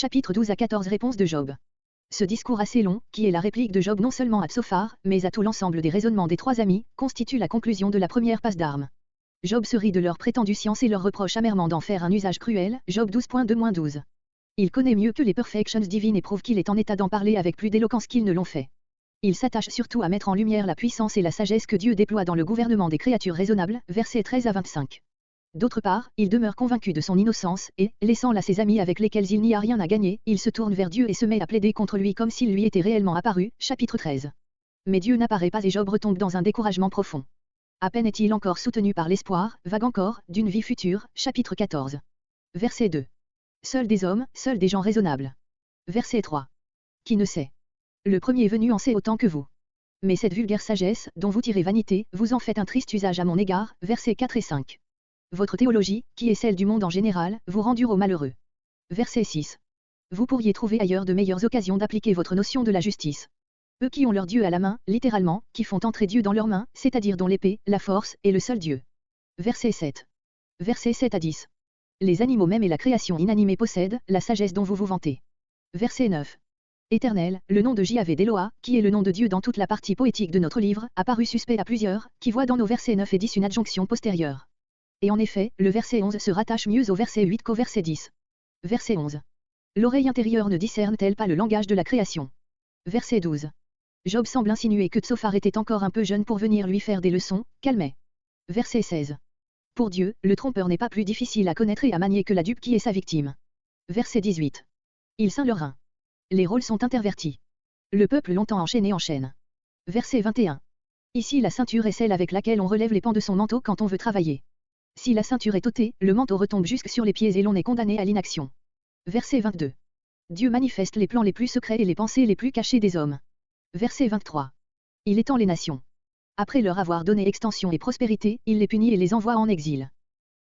Chapitre 12 à 14 Réponse de Job. Ce discours assez long, qui est la réplique de Job non seulement à Tsophar, mais à tout l'ensemble des raisonnements des trois amis, constitue la conclusion de la première passe d'armes. Job se rit de leur prétendue science et leur reproche amèrement d'en faire un usage cruel, Job 12.2-12. Il connaît mieux que les perfections divines et prouve qu'il est en état d'en parler avec plus d'éloquence qu'ils ne l'ont fait. Il s'attache surtout à mettre en lumière la puissance et la sagesse que Dieu déploie dans le gouvernement des créatures raisonnables, versets 13 à 25. D'autre part, il demeure convaincu de son innocence, et, laissant là ses amis avec lesquels il n'y a rien à gagner, il se tourne vers Dieu et se met à plaider contre lui comme s'il lui était réellement apparu, chapitre 13. Mais Dieu n'apparaît pas et Job retombe dans un découragement profond. À peine est-il encore soutenu par l'espoir, vague encore, d'une vie future, chapitre 14. Verset 2. Seuls des hommes, seuls des gens raisonnables. Verset 3. Qui ne sait? Le premier venu en sait autant que vous. Mais cette vulgaire sagesse, dont vous tirez vanité, vous en faites un triste usage à mon égard, versets 4 et 5. Votre théologie, qui est celle du monde en général, vous rend dur aux malheureux. Verset 6. Vous pourriez trouver ailleurs de meilleures occasions d'appliquer votre notion de la justice. Eux qui ont leur Dieu à la main, littéralement, qui font entrer Dieu dans leurs mains, c'est-à-dire dont l'épée, la force, est le seul Dieu. Verset 7. Versets 7 à 10. Les animaux même et la création inanimée possèdent la sagesse dont vous vous vantez. Verset 9. Éternel, le nom de Yahvé d'Eloah, qui est le nom de Dieu dans toute la partie poétique de notre livre, a paru suspect à plusieurs, qui voient dans nos versets 9 et 10 une adjonction postérieure. Et en effet, le verset 11 se rattache mieux au verset 8 qu'au verset 10. Verset 11. L'oreille intérieure ne discerne-t-elle pas le langage de la création? Verset 12. Job semble insinuer que Tsophar était encore un peu jeune pour venir lui faire des leçons, calmez. Verset 16. Pour Dieu, le trompeur n'est pas plus difficile à connaître et à manier que la dupe qui est sa victime. Verset 18. Il ceint le rein. Les rôles sont intervertis. Le peuple longtemps enchaîné enchaîne. Verset 21. Ici la ceinture est celle avec laquelle on relève les pans de son manteau quand on veut travailler. Si la ceinture est ôtée, le manteau retombe jusque sur les pieds et l'on est condamné à l'inaction. Verset 22. Dieu manifeste les plans les plus secrets et les pensées les plus cachées des hommes. Verset 23. Il étend les nations. Après leur avoir donné extension et prospérité, il les punit et les envoie en exil.